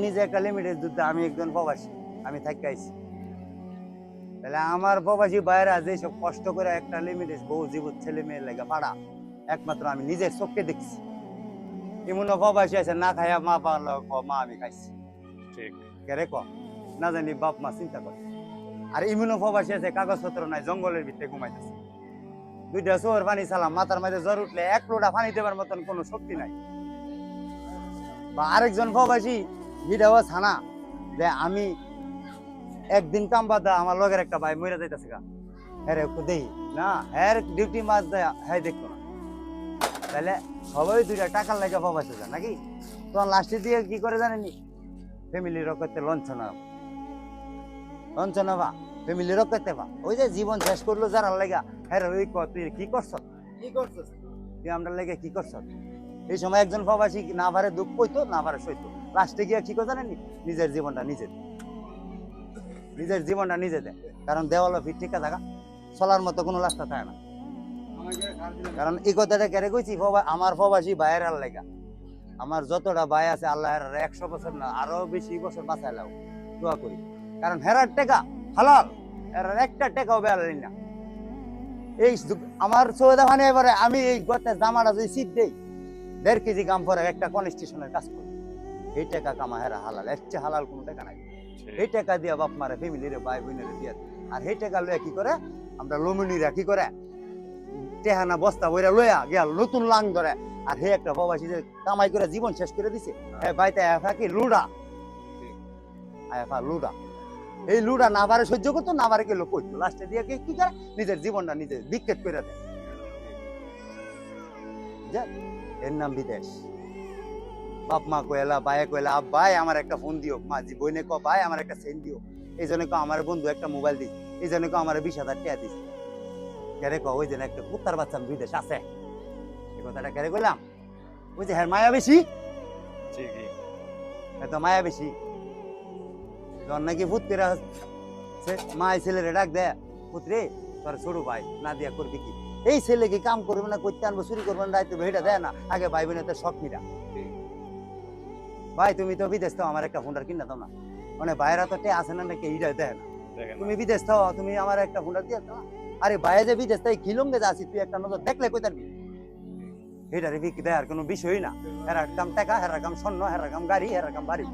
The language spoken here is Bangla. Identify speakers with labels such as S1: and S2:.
S1: নিজে একটা লিমিটের যুদ্ধে আমি একজন প্রবাসী, আমি থাকি আইছি। তাহলে আমার প্রবাসী ভাইয়েরা যেসব কষ্ট করে একটা লিমিটেড বউ জীবন ছেলে মেয়ের লেগে পাড়া, একমাত্র আমি নিজের চোখে দেখছি। এমনও প্রবাসী আছে না খাইয়া মা পারল মা আমি খাইছি,
S2: ঠিক
S1: কেরে ক না জানি বাপ মা চিন্তা করে। আর এমনও প্রবাসী আছে কাগজপত্র নাই, জঙ্গলের ভিতরে ঘুমাইতেছে। দুইটা চোর পানি চালাম, মাথার মাঝে জ্বর উঠলে এক লোটা পানি দেবার মতন কোনো শক্তি নাই। বা আরেকজন প্রবাসী ভিডিও ছানা যে আমি একদিন কাম বাদ আমার লগের একটা ভাই মরে যাইতেছে গা, হ্যাঁ একটু দেখি না, হ্যাঁ ডিউটি মাছ দেয়, হ্যাঁ দেখতো না। তাহলে সবাই দুইটা টাকার লাগে প্রবাসী যায় নাকি? তখন লাস্টে দিয়ে কি করে জানেনি, ফ্যামিলি রক্ষাতে লঞ্চনা বা ফ্যামিলি রক্ষাতে বা ওই যে জীবন শেষ করলো যারা লেগা, হ্যাঁ ওই তুই কি করছ, তুই আমরা লেগে কি করছ। এই সময় একজন প্রবাসী না পারে দুঃখ কইতো, না পারে সইতো, লাস্টে গিয়ে কি করে জানেনি, নিজের জীবনটা নিজে দেয়। কারণ দেওয়ালো ফিট ঠিক থাকা চলার মতো কোনো রাস্তা থাকে না। কারণ এই কথাটা কেড়ে কইছি, আমার প্রবাসী ভাইয়ের লেগা, আমার যতটা ভাই আছে আল্লাহ 100 বছর না আরো বেশি বছর বাঁচাই লাও দোয়া করি। কারণ হেরার টাকা হালাল, হেরার একটা টাকাও বেড়ালি না। এই আমার সৌদা ফানি এবারে আমি এই গতে জামাটা যদি শীত দেই 1.5 কেজি কাম পরে একটা কনস্টিটিউশনের কাজ করি, এই টাকা কামা হেরা হালাল, এর চেয়ে হালাল কোনো টাকা নাই। এই টাকা দিয়া বাপ মারে ফ্যামিলির ভাই বোনের দিয়া, আর এই টাকা লইয়া কি করে আমরা লমিনীরা কি করে টেহানা বস্তা বইরা লইয়া গেল নতুন লাং ধরে। আর হে একটা প্রবাসী যে কামাই করে জীবন শেষ করে দিছে, হ্যাঁ বাইতে আফা কি লুডা, আফা লুডা। এই লুডা না পারে সহ্য করতো, না পারে লোক করতো, লাস্টে দিয়ে কি করে নিজের জীবনটা নিজে বিক্ষেপ করে দেয়। এর নাম বিদেশ। বাপ মা কয়লা ভাই কয়লা ভাই আমার একটা ফোন দিও, মা বইনে ক ভাই আমার একটা সেন্ড দিও, এই জন্য আমার বন্ধু একটা মোবাইল দিস, এই জন্য আমার 20,000 টাকা দিস। কেরে ক ওই জন্য একটা কুত্তার বাচ্চা বিদেশ আছে, এই কথাটা কেরে কইলাম। ওই যে হ্যাঁ মায়া বেশি, এত মায়া বেশি। যখন নাকি ভূত করে মায় ছেলেরে ডাক দেয়, পুত্রে তোর ছোট ভাই না দিয়া করবি কি, এই ছেলে কি কাম করবে না, করতে আনবো চুরি করবো না, দায়িত্ব এটা দেয় না, আগে ভাই বোনের শখ মিরা। ভাই তুমি তো বিদেশ থাও, আমার একটা ফোনটার কিনা দাও না, মানে ভাইরা তো টে আছে না নাকি এইটা দেয় না, তুমি বিদেশ থাও তুমি আমার একটা ফোনটার দিয়ে দাও। আরে ভাই যে বিদেশ তাই খিলঙ্গে যাচ্ছি, তুই একটা নজর দেখলে কই তারবি, এটা রেফি দেয় আর কোনো বিষয়ই না। হেরার কাম টাকা, হেরার কাম স্বর্ণ, হেরার কাম গাড়ি, হেরার কাম বাড়ি।